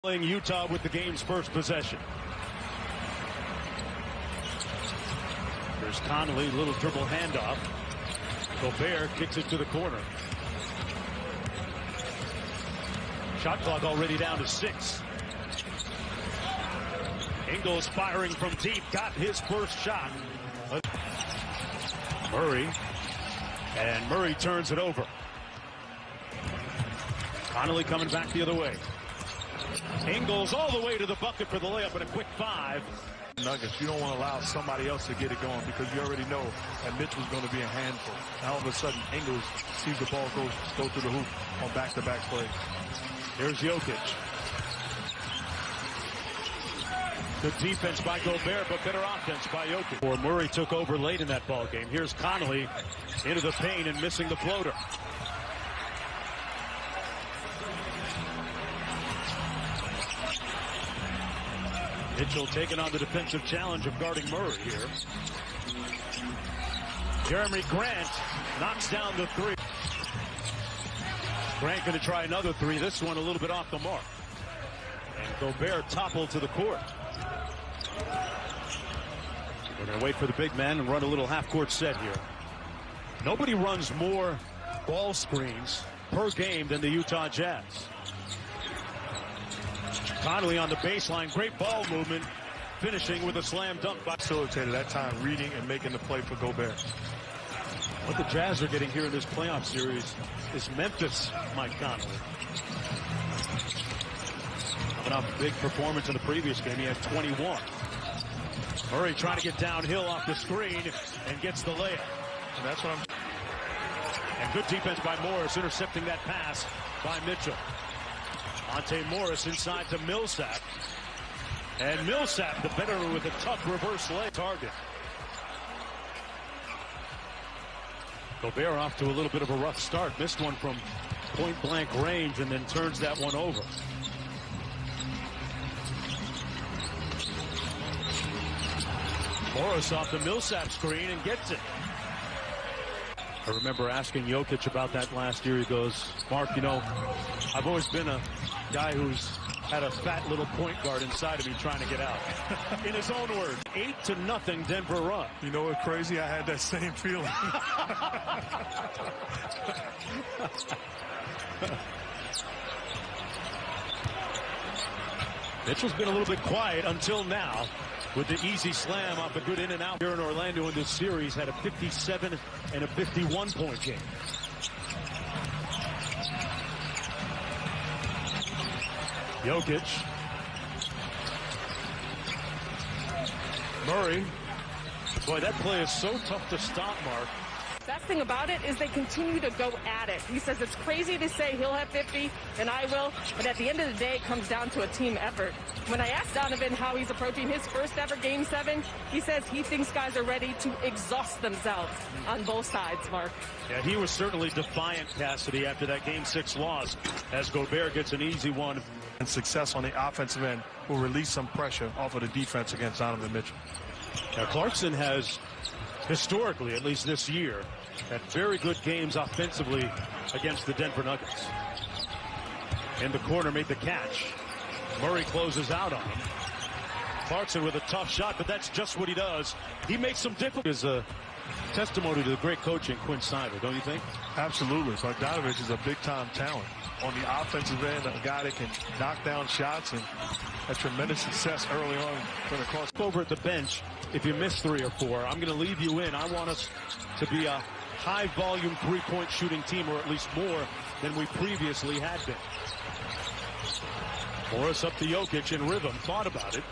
Utah with the game's first possession. There's Conley, little dribble handoff. Gobert kicks it to the corner. Shot clock already down to 6. Ingles firing from deep, got his first shot. Murray, and Murray turns it over. Conley coming back the other way. Ingles all the way to the bucket for the layup and a quick 5. Nuggets, you don't want to allow somebody else to get it going because you already know that Mitchell's going to be a handful. Now all of a sudden, Ingles sees the ball go through the hoop on back-to-back plays. Here's Jokic. Good defense by Gobert, but better offense by Jokic. Or Murray took over late in that ball game. Here's Conley into the paint and missing the floater. Mitchell taking on the defensive challenge of guarding Murray here. Jeremy Grant knocks down the 3. Grant going to try another 3. This one a little bit off the mark. And Gobert toppled to the court. We're going to wait for the big man and run a little half-court set here. Nobody runs more ball screens per game than the Utah Jazz. Conley on the baseline, great ball movement, finishing with a slam dunk by facilitated that time, reading and making the play for Gobert. What the Jazz are getting here in this playoff series is Memphis, Mike Conley. Coming off a big performance in the previous game, he had 21. Murray trying to get downhill off the screen and gets the layup. And that's what And good defense by Morris, intercepting that pass by Mitchell. Monte Morris inside to Millsap. And Millsap, the better with a tough reverse leg target. Gobert off to a little bit of a rough start. Missed one from point-blank range and then turns that one over. Morris off the Millsap screen and gets it. I remember asking Jokic about that last year. He goes, Mark, you know, I've always been a guy who's had a fat little point guard inside of me trying to get out. In his own words, 8-0 Denver run. You know what's crazy? I had that same feeling. Mitchell's been a little bit quiet until now with the easy slam off a good in and out here in Orlando in this series. Had a 57 and a 51-point game. Jokic. Murray. Boy, that play is so tough to stop, Mark. Best thing about it is they continue to go at it. He says it's crazy to say he'll have 50 and I will, but at the end of the day, it comes down to a team effort. When I asked Donovan how he's approaching his first ever Game 7, he says he thinks guys are ready to exhaust themselves on both sides, Mark. Yeah, he was certainly defiant, Cassidy, after that Game 6 loss, as Gobert gets an easy one. And success on the offensive end will release some pressure off of the defense against Donovan Mitchell. Now, Clarkson has, historically, at least this year, had very good games offensively against the Denver Nuggets. In the corner, made the catch. Murray closes out on him. Clarkson with a tough shot, but that's just what he does. He makes some difficult. Is a testimony to the great coaching, Quinn Snyder, don't you think? Absolutely. Bogdanovich is a big-time talent. On the offensive end, a guy that can knock down shots and had tremendous success early on from across. Over at the bench, if you miss 3 or 4, I'm going to leave you in. I want us to be a high-volume three-point shooting team, or at least more than we previously had been. Morris up to Jokic in rhythm. Thought about it.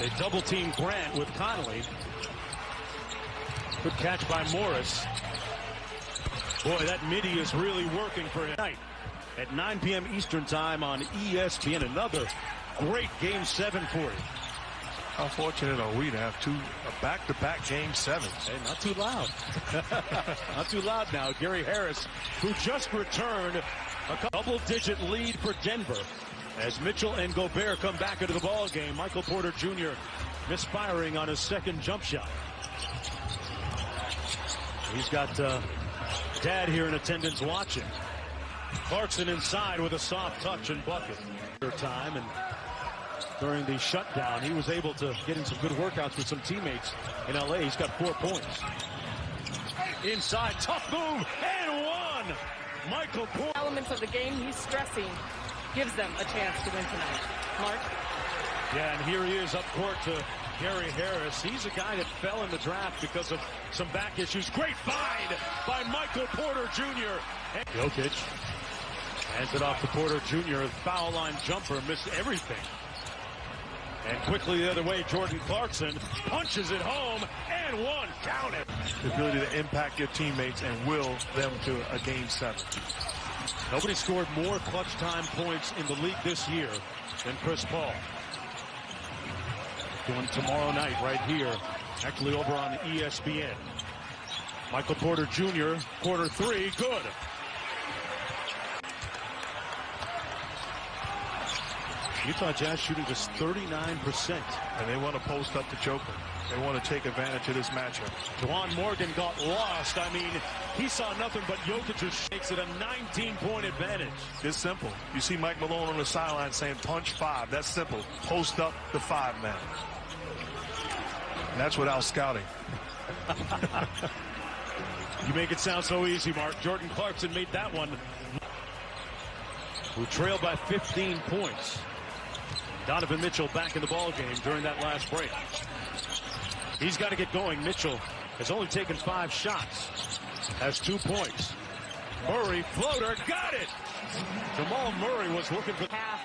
They double-team Grant with Conley. Good catch by Morris. Boy, that midi is really working for him. Tonight at 9 p.m. Eastern time on ESPN. Another great Game 7 for you. How fortunate are we to have a back-to-back Game 7s? Hey, not too loud. Not too loud now. Gary Harris, who just returned a double-digit lead for Denver. As Mitchell and Gobert come back into the ball game, Michael Porter Jr. misfiring on his second jump shot. He's got Dad here in attendance watching. Clarkson inside with a soft touch and bucket. Time, and during the shutdown, he was able to get in some good workouts with some teammates in LA. He's got 4 points. Inside, tough move, and one. Michael Porter. Elements of the game he's stressing gives them a chance to win tonight. Mark? Yeah, and here he is up court to Gary Harris. He's a guy that fell in the draft because of some back issues. Great find by Michael Porter Jr. And Jokic hands it off to Porter Jr. Foul line jumper, missed everything. And quickly the other way, Jordan Clarkson punches it home, and one. Count it. The ability to impact your teammates and will them to a Game 7. Nobody scored more clutch time points in the league this year than Chris Paul. Going tomorrow night right here, actually over on ESPN. Michael Porter Jr., quarter 3, good. Utah Jazz shooting just 39%. And they want to post up to Joker. They want to take advantage of this matchup. Juwan Morgan got lost. I mean, he saw nothing but Jokic makes it a 19-point advantage. It's simple. You see Mike Malone on the sideline saying punch 5. That's simple. Post up the 5-man. And that's without scouting. You make it sound so easy, Mark. Jordan Clarkson made that one. Who trailed by 15 points. Donovan Mitchell back in the ball game during that last break. He's got to get going. Mitchell has only taken 5 shots. Has 2 points. Murray, floater, got it! Jamal Murray was looking for half,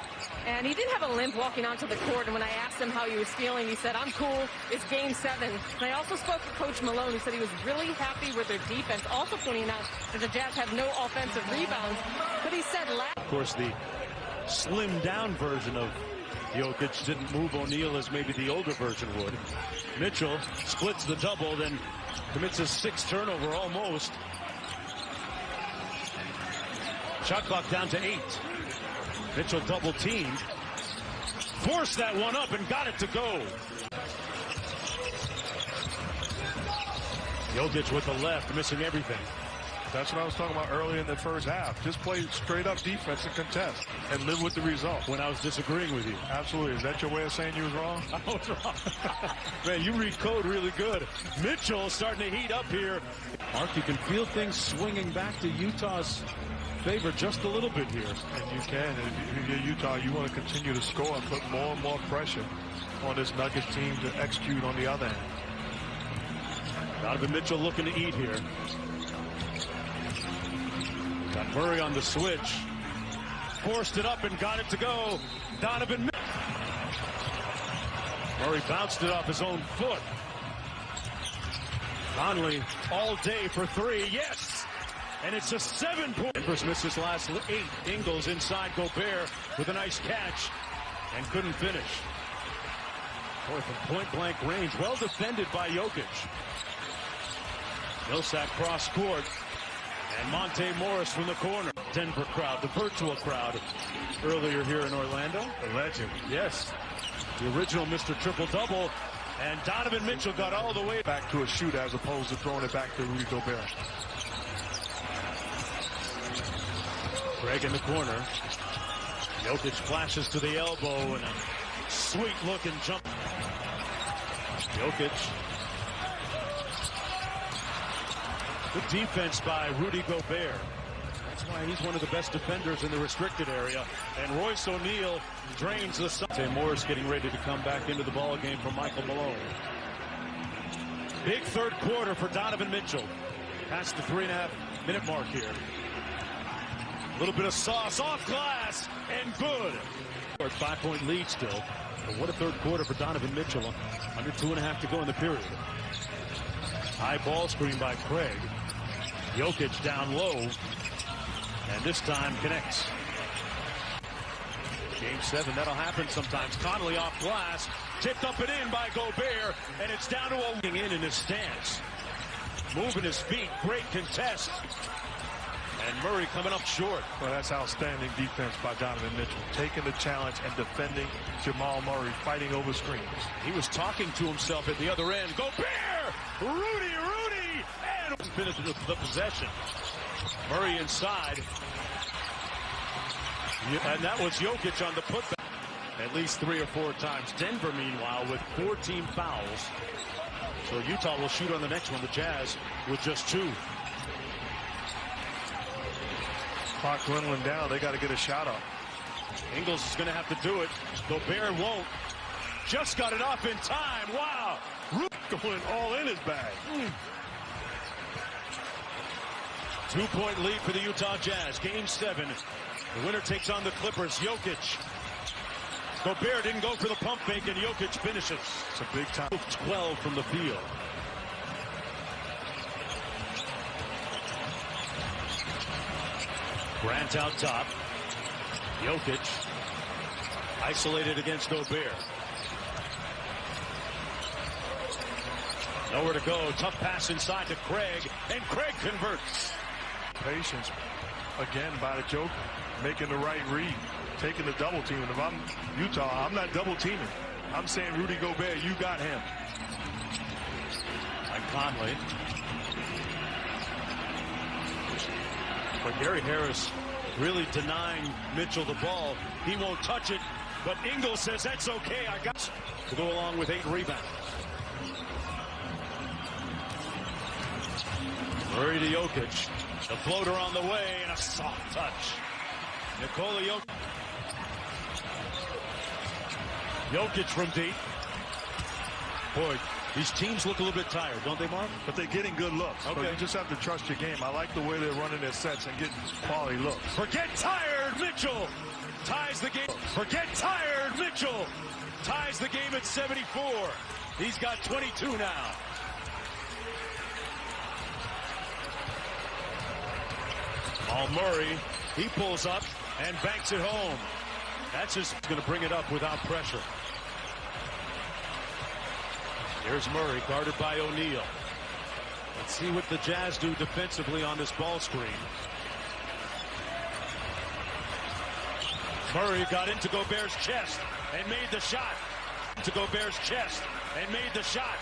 and he did have a limp walking onto the court, and when I asked him how he was feeling, he said, I'm cool, it's Game 7. And I also spoke to Coach Malone, who said he was really happy with their defense, also pointing out that the Jazz have no offensive rebounds. But he said of course, the slimmed-down version of Jokic didn't move O'Neal as maybe the older version would. Mitchell splits the double, then commits a 6th turnover almost. Shot clock down to 8. Mitchell double teamed. Forced that one up and got it to go. Jokic with the left, missing everything. That's what I was talking about earlier in the first half. Just play straight up defense and contest and live with the result. When I was disagreeing with you. Absolutely. Is that your way of saying you was wrong? I was wrong. Man, you read code really good. Mitchell starting to heat up here. Mark, you can feel things swinging back to Utah's favor just a little bit here. And you can. If you're Utah, you want to continue to score and put more and more pressure on this Nuggets team to execute on the other end. Donovan Mitchell looking to eat here. Got Murray on the switch. Forced it up and got it to go. Donovan Mitchell. Murray bounced it off his own foot. Conley all day for 3. Yes! And it's a 7-point. Denver's missed his last 8. Ingles inside Gobert with a nice catch and couldn't finish. Boy, from point-blank range. Well defended by Jokic. Millsap cross court. And Monte Morris from the corner. Denver crowd, the virtual crowd earlier here in Orlando. The legend. Yes. The original Mr. Triple-Double. And Donovan Mitchell got all the way back to a shooter as opposed to throwing it back to Rudy Gobert. Greg in the corner. Jokic flashes to the elbow and a sweet-looking jump. Jokic. Good defense by Rudy Gobert. That's why he's one of the best defenders in the restricted area. And Royce O'Neal drains the side. Morris getting ready to come back into the ball game for Michael Malone. Big third quarter for Donovan Mitchell. Past the 3.5-minute mark here. A little bit of sauce off glass and good. 5-point lead still. But what a third quarter for Donovan Mitchell. Under 2.5 to go in the period. High ball screen by Craig. Jokic down low. And this time connects. Game 7, that'll happen sometimes. Conley off glass. Tipped up and in by Gobert. And it's down to a in his stance. Moving his feet. Great contest. And Murray coming up short. Well, that's outstanding defense by Donovan Mitchell. Taking the challenge and defending Jamal Murray, fighting over screens. He was talking to himself at the other end. Gobert! Rudy! And finished the possession. Murray inside. And that was Jokic on the putback. At least 3 or 4 times. Denver, meanwhile, with 14 fouls. So Utah will shoot on the next one. The Jazz with just 2. Clock dwindling down. They got to get a shot up. Ingles is going to have to do it. Gobert won't. Just got it off in time. Wow. Going all in his bag. 2-point lead for the Utah Jazz. Game 7. The winner takes on the Clippers. Jokic. Gobert didn't go for the pump fake, and Jokic finishes. It's a big time. 12 from the field. Grant out top. Jokic isolated against Gobert. Nowhere to go. Tough pass inside to Craig, and Craig converts. Patience again by the Joker, making the right read, taking the double team. And if I'm Utah, I'm not double teaming. I'm saying, Rudy Gobert, you got him. Like Conley. But Gary Harris really denying Mitchell the ball. He won't touch it, but Ingles says that's okay. I got to go along with 8 rebounds. Murray to Jokic. The floater on the way and a soft touch. Nikola Jokic. Jokic from deep. Boy, these teams look a little bit tired, don't they, Mark? But they're getting good looks. Okay. So you just have to trust your game. I like the way they're running their sets and getting quality looks. Forget tired, Mitchell ties the game. Forget tired, Mitchell ties the game at 74. He's got 22 now. All Murray, he pulls up and banks it home. That's just going to bring it up without pressure. Here's Murray, guarded by O'Neal. Let's see what the Jazz do defensively on this ball screen. Murray got into Gobert's chest and made the shot. To Gobert's chest and made the shot.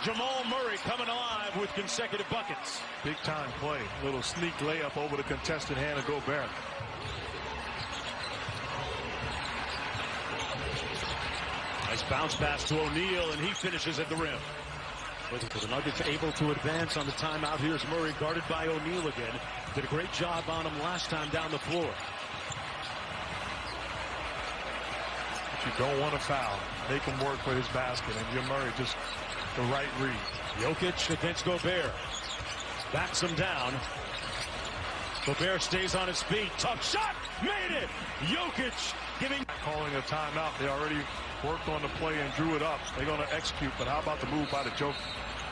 Jamal Murray coming alive with consecutive buckets. Big time play. Little sneak layup over the contested hand of Gobert. Nice bounce pass to O'Neal, and he finishes at the rim. With the Nuggets able to advance on the timeout. Here's Murray guarded by O'Neal again. Did a great job on him last time down the floor. But you don't want to foul. Make him work for his basket, and your Murray just the right read. Jokic against Gobert. Backs him down. Gobert stays on his feet. Tough shot. Made it. Jokic giving. Calling a timeout. They already worked on the play and drew it up. They're going to execute, but how about the move by the Joker?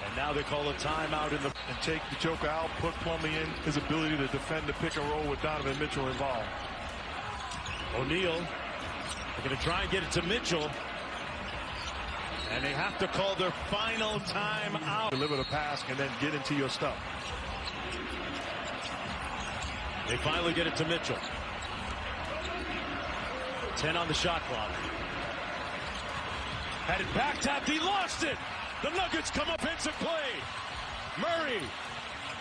And now they call a timeout in the. And take the Joker out, put Plumlee in. His ability to defend the pick and roll with Donovan Mitchell involved. O'Neal. They're going to try and get it to Mitchell. And they have to call their final timeout. Deliver the pass and then get into your stuff. They finally get it to Mitchell. 10 on the shot clock. Had it back tapped. He lost it. The Nuggets come offensive play. Murray.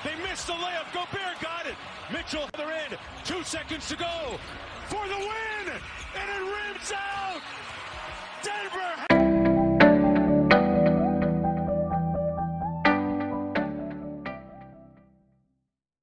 They missed the layup. Gobert got it. Mitchell, other end. 2 seconds to go for the win. And it rims out. Denver